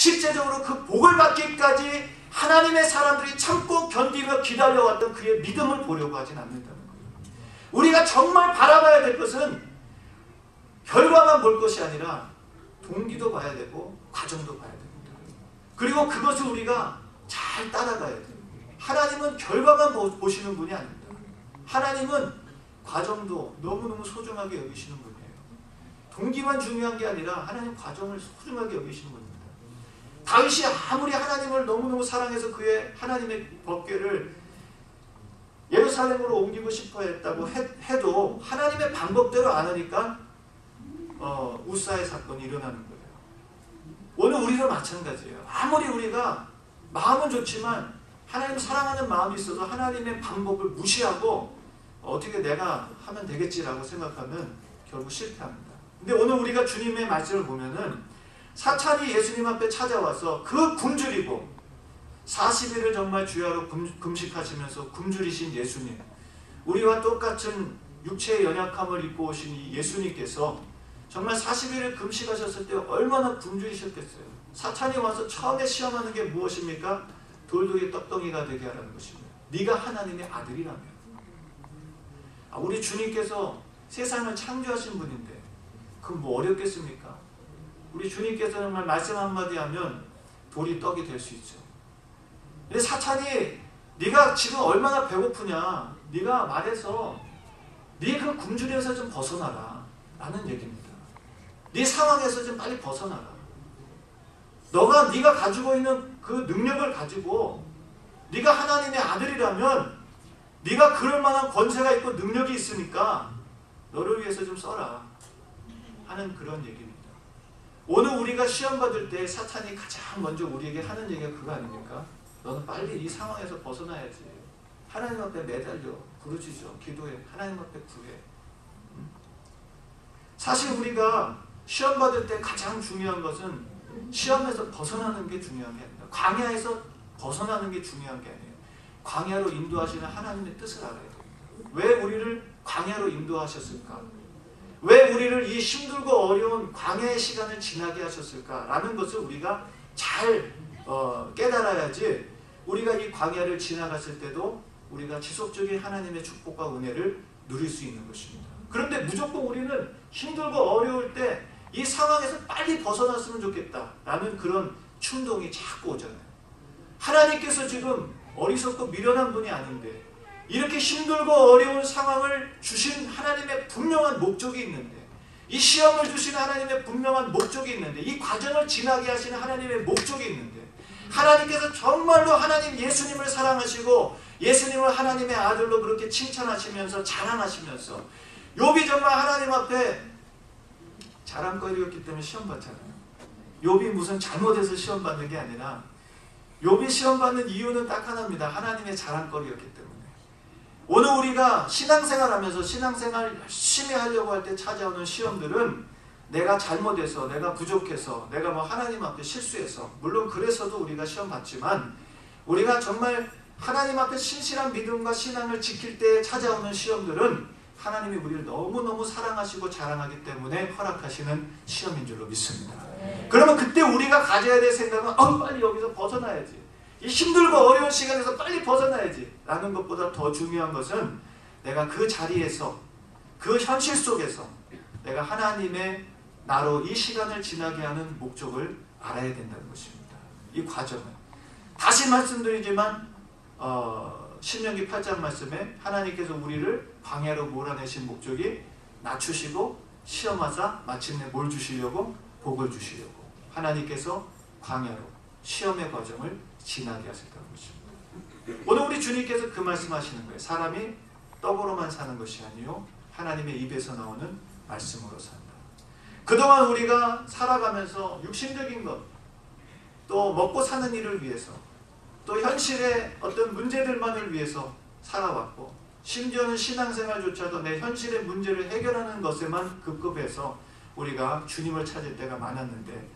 실제적으로 그 복을 받기까지 하나님의 사람들이 참고 견디며 기다려왔던 그의 믿음을 보려고 하진 않는다는 거예요. 우리가 정말 바라봐야 될 것은 결과만 볼 것이 아니라 동기도 봐야 되고 과정도 봐야 됩니다. 그리고 그것을 우리가 잘 따라가야 돼요. 하나님은 결과만 보시는 분이 아닙니다. 하나님은 과정도 너무너무 소중하게 여기시는 분이에요. 동기만 중요한 게 아니라 하나님 과정을 소중하게 여기시는 분입니다. 다윗이 아무리 하나님을 너무너무 사랑해서 그의 하나님의 법궤를 예루살렘으로 옮기고 싶어 했다고 해도 하나님의 방법대로 안 하니까 우사의 사건이 일어나는 거예요. 오늘 우리도 마찬가지예요. 아무리 우리가 마음은 좋지만 하나님 사랑하는 마음이 있어도 하나님의 방법을 무시하고 어떻게 내가 하면 되겠지라고 생각하면 결국 실패합니다. 근데 오늘 우리가 주님의 말씀을 보면은 사탄이 예수님 앞에 찾아와서 그 굶주리고 40일을 정말 주야로 금식하시면서 굶주리신 예수님, 우리와 똑같은 육체의 연약함을 입고 오신 이 예수님께서 정말 40일을 금식하셨을 때 얼마나 굶주리셨겠어요. 사탄이 와서 처음에 시험하는 게 무엇입니까? 돌돌이 떡덩이가 되게 하라는 것입니다. 네가 하나님의 아들이라면. 우리 주님께서 세상을 창조하신 분인데 그건 뭐 어렵겠습니까? 우리 주님께서 정말 말씀 한마디 하면 돌이 떡이 될 수 있죠. 근데 사탄이 네가 지금 얼마나 배고프냐, 네가 말해서 네 그 굶주림에서 좀 벗어나라 라는 얘기입니다. 네 상황에서 좀 빨리 벗어나라. 네가 가지고 있는 그 능력을 가지고 네가 하나님의 아들이라면 네가 그럴 만한 권세가 있고 능력이 있으니까 너를 위해서 좀 써라 하는 그런 얘기입니다. 오늘 우리가 시험 받을 때 사탄이 가장 먼저 우리에게 하는 얘기가 그거 아닙니까? 너는 빨리 이 상황에서 벗어나야지. 하나님 앞에 매달려 부르짖어 기도해. 하나님 앞에 구해. 사실 우리가 시험 받을 때 가장 중요한 것은 시험에서 벗어나는 게 중요한 게 아닙니다. 광야에서 벗어나는 게 중요한 게 아니에요. 광야로 인도하시는 하나님의 뜻을 알아야 됩니다. 왜 우리를 광야로 인도하셨을까? 왜 우리를 이 힘들고 어려운 광야의 시간을 지나게 하셨을까라는 것을 우리가 잘 깨달아야지 우리가 이 광야를 지나갔을 때도 우리가 지속적인 하나님의 축복과 은혜를 누릴 수 있는 것입니다. 그런데 무조건 우리는 힘들고 어려울 때 이 상황에서 빨리 벗어났으면 좋겠다라는 그런 충동이 자꾸 오잖아요. 하나님께서 지금 어리석고 미련한 분이 아닌데 이렇게 힘들고 어려운 상황을 주신 하나님의 분명한 목적이 있는데, 이 시험을 주신 하나님의 분명한 목적이 있는데, 이 과정을 지나게 하시는 하나님의 목적이 있는데, 하나님께서 정말로 하나님 예수님을 사랑하시고 예수님을 하나님의 아들로 그렇게 칭찬하시면서 자랑하시면서 욥이 정말 하나님 앞에 자랑거리였기 때문에 시험 받잖아요. 욥이 무슨 잘못해서 시험 받는 게 아니라 욥이 시험 받는 이유는 딱 하나입니다. 하나님의 자랑거리였기 때문에. 오늘 우리가 신앙생활하면서 신앙생활 열심히 하려고 할 때 찾아오는 시험들은 내가 잘못해서, 내가 부족해서, 내가 뭐 하나님 앞에 실수해서, 물론 그래서도 우리가 시험 받지만 우리가 정말 하나님 앞에 신실한 믿음과 신앙을 지킬 때 찾아오는 시험들은 하나님이 우리를 너무너무 사랑하시고 자랑하기 때문에 허락하시는 시험인 줄로 믿습니다. 그러면 그때 우리가 가져야 될 생각은 빨리 여기서 벗어나야지. 이 힘들고 어려운 시간에서 빨리 벗어나야지 라는 것보다 더 중요한 것은 내가 그 자리에서, 그 현실 속에서 내가 하나님의 나로 이 시간을 지나게 하는 목적을 알아야 된다는 것입니다. 이 과정은. 다시 말씀드리지만 신명기 8장 말씀에 하나님께서 우리를 광야로 몰아내신 목적이 낮추시고 시험하사 마침내 뭘 주시려고? 복을 주시려고. 하나님께서 광야로 시험의 과정을 지나게 하셨다는 것입니다. 오늘 우리 주님께서 그 말씀하시는 거예요. 사람이 떡으로만 사는 것이 아니요 하나님의 입에서 나오는 말씀으로 산다. 그동안 우리가 살아가면서 육신적인 것, 또 먹고 사는 일을 위해서, 또 현실의 어떤 문제들만을 위해서 살아왔고, 심지어는 신앙생활조차도 내 현실의 문제를 해결하는 것에만 급급해서 우리가 주님을 찾을 때가 많았는데,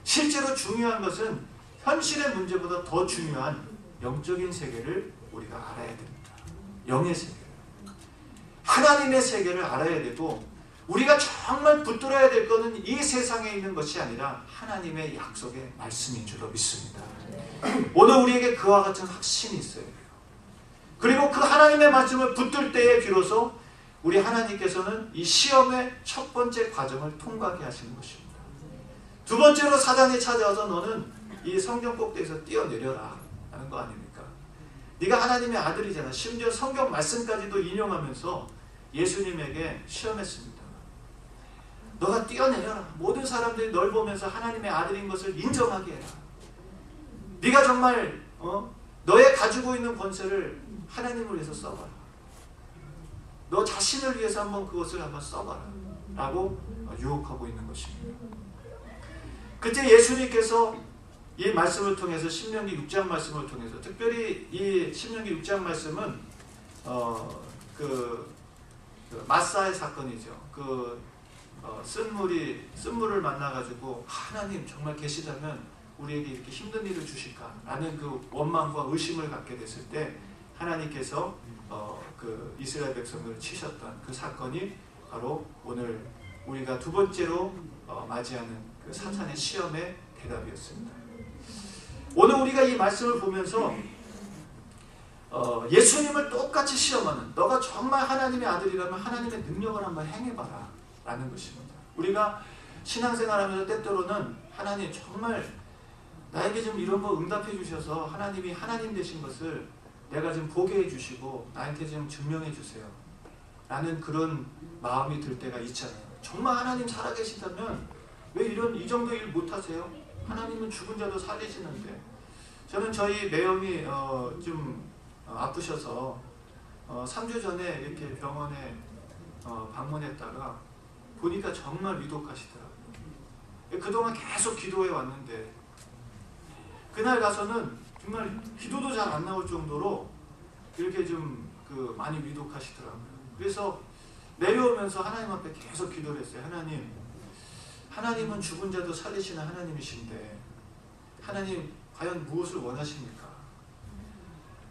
실제로 중요한 것은 현실의 문제보다 더 중요한 영적인 세계를 우리가 알아야 됩니다. 영의 세계, 하나님의 세계를 알아야 되고, 우리가 정말 붙들어야 될 것은 이 세상에 있는 것이 아니라 하나님의 약속의 말씀인 줄로 믿습니다. 오늘 우리에게 그와 같은 확신이 있어야 돼요. 그리고 그 하나님의 말씀을 붙들 때에 비로소 우리 하나님께서는 이 시험의 첫 번째 과정을 통과하게 하시는 것입니다. 두 번째로 사단이 찾아와서 너는 이 성경 꼭대기에서 뛰어내려라 하는 거 아닙니까? 네가 하나님의 아들이잖아. 심지어 성경 말씀까지도 인용하면서 예수님에게 시험했습니다. 너가 뛰어내려라. 모든 사람들이 널 보면서 하나님의 아들인 것을 인정하게 해라. 네가 정말 너의 가지고 있는 권세를 하나님을 위해서 써봐라. 너 자신을 위해서 한번 그것을 한번 써봐라 라고 유혹하고 있는 것입니다. 그때 예수님께서 이 말씀을 통해서 신명기 6장 말씀을 통해서 특별히 이 신명기 6장 말씀은 그 마사의 사건이죠. 쓴물을 만나가지고 하나님 정말 계시다면 우리에게 이렇게 힘든 일을 주실까? 라는 그 원망과 의심을 갖게 됐을 때 하나님께서 그 이스라엘 백성들을 치셨던 그 사건이 바로 오늘 우리가 두 번째로 맞이하는 그 사탄의 시험의 대답이었습니다. 오늘 우리가 이 말씀을 보면서 예수님을 똑같이 시험하는, 너가 정말 하나님의 아들이라면 하나님의 능력을 한번 행해봐라 라는 것입니다. 우리가 신앙생활하면서 때때로는 하나님 정말 나에게 좀 이런 거 응답해 주셔서 하나님이 하나님 되신 것을 내가 좀 보게 해주시고 나한테 좀 증명해 주세요 라는 그런 마음이 들 때가 있잖아요. 정말 하나님 살아계시다면 왜 이 정도 일 못하세요? 하나님은 죽은 자도 살리시는데. 저는 저희 매형이 좀 아프셔서 3주 전에 이렇게 병원에 방문했다가 보니까 정말 위독하시더라고요. 그동안 계속 기도해 왔는데 그날 가서는 정말 기도도 잘 안 나올 정도로 이렇게 좀 많이 위독하시더라고요. 그래서 내려오면서 하나님 앞에 계속 기도를 했어요. 하나님은 죽은 자도 살리시는 하나님이신데 하나님 과연 무엇을 원하십니까?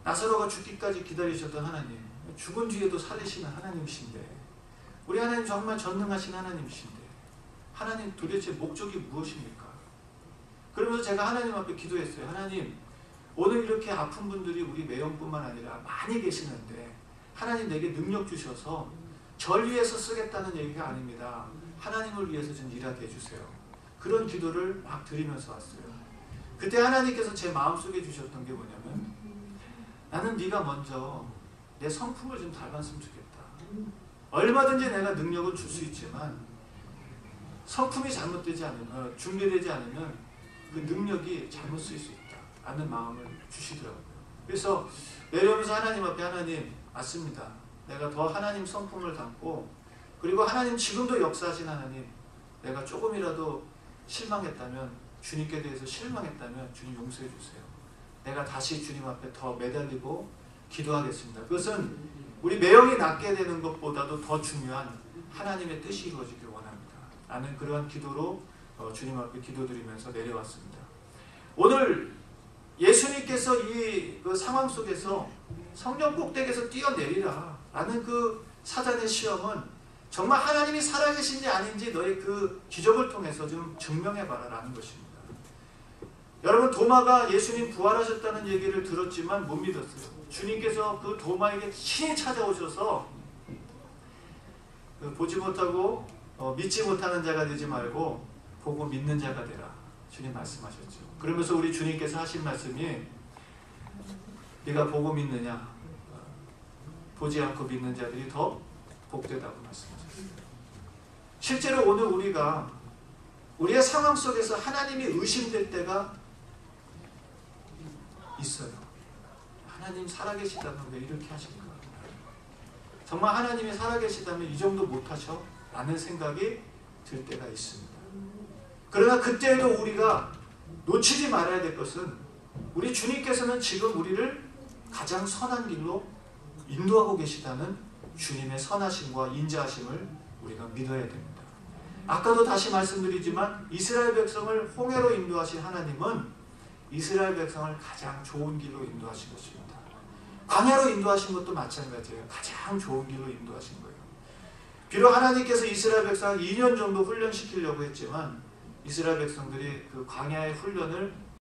나사로가 죽기까지 기다리셨던 하나님, 죽은 뒤에도 살리시는 하나님이신데 우리 하나님 정말 전능하신 하나님이신데 하나님 도대체 목적이 무엇입니까? 그러면서 제가 하나님 앞에 기도했어요. 하나님, 오늘 이렇게 아픈 분들이 우리 매형뿐만 아니라 많이 계시는데 하나님 내게 능력 주셔서 절 위해서 쓰겠다는 얘기가 아닙니다. 하나님을 위해서 좀 일하게 해주세요. 그런 기도를 막 드리면서 왔어요. 그때 하나님께서 제 마음속에 주셨던 게 뭐냐면 나는 네가 먼저 내 성품을 좀 닮았으면 좋겠다. 얼마든지 내가 능력을 줄 수 있지만 성품이 잘못되지 않으면, 준비되지 않으면 그 능력이 잘못 쓰일 수 있다 라는 마음을 주시더라고요. 그래서 내려오면서 하나님 앞에 하나님 맞습니다. 내가 더 하나님 성품을 담고 그리고 하나님 지금도 역사하신 하나님 내가 조금이라도 실망했다면 주님께 대해서 실망했다면 주님 용서해 주세요. 내가 다시 주님 앞에 더 매달리고 기도하겠습니다. 그것은 우리 매형이 낫게 되는 것보다도 더 중요한 하나님의 뜻이 이루어지길 원합니다. 라는 그러한 기도로 주님 앞에 기도드리면서 내려왔습니다. 오늘 예수님께서 그 상황 속에서 성령 꼭대기에서 뛰어내리라 라는 그 사단의 시험은 정말 하나님이 살아계신지 아닌지 너의 그 기적을 통해서 좀 증명해봐라 라는 것입니다. 여러분, 도마가 예수님 부활하셨다는 얘기를 들었지만 못 믿었어요. 주님께서 그 도마에게 친히 찾아오셔서 보지 못하고 믿지 못하는 자가 되지 말고 보고 믿는 자가 되라 주님 말씀하셨죠. 그러면서 우리 주님께서 하신 말씀이 네가 보고 믿느냐, 보지 않고 믿는 자들이 더 복되다고 말씀하셨어요. 실제로 오늘 우리가 우리의 상황 속에서 하나님이 의심될 때가 있어요. 하나님 살아계시다면 왜 이렇게 하실까? 정말 하나님이 살아계시다면 이 정도 못하셔? 라는 생각이 들 때가 있습니다. 그러나 그때에도 우리가 놓치지 말아야 될 것은 우리 주님께서는 지금 우리를 가장 선한 길로 인도하고 계시다는 주님의 선하심과 인자하심을 우리가 믿어야 됩니다. 아까도 다시 말씀드리지만 이스라엘 백성을 홍해로 인도하신 하나님은 이스라엘 백성을 가장 좋은 길로 인도하신 것입니다. 광야로 인도하신 것도 마찬가지예요. 가장 좋은 길로 인도하신 거예요. 비록 하나님께서 이스라엘 백성을 2년 정도 훈련시키려고 했지만 이스라엘 백성들이 그 광야의 훈련을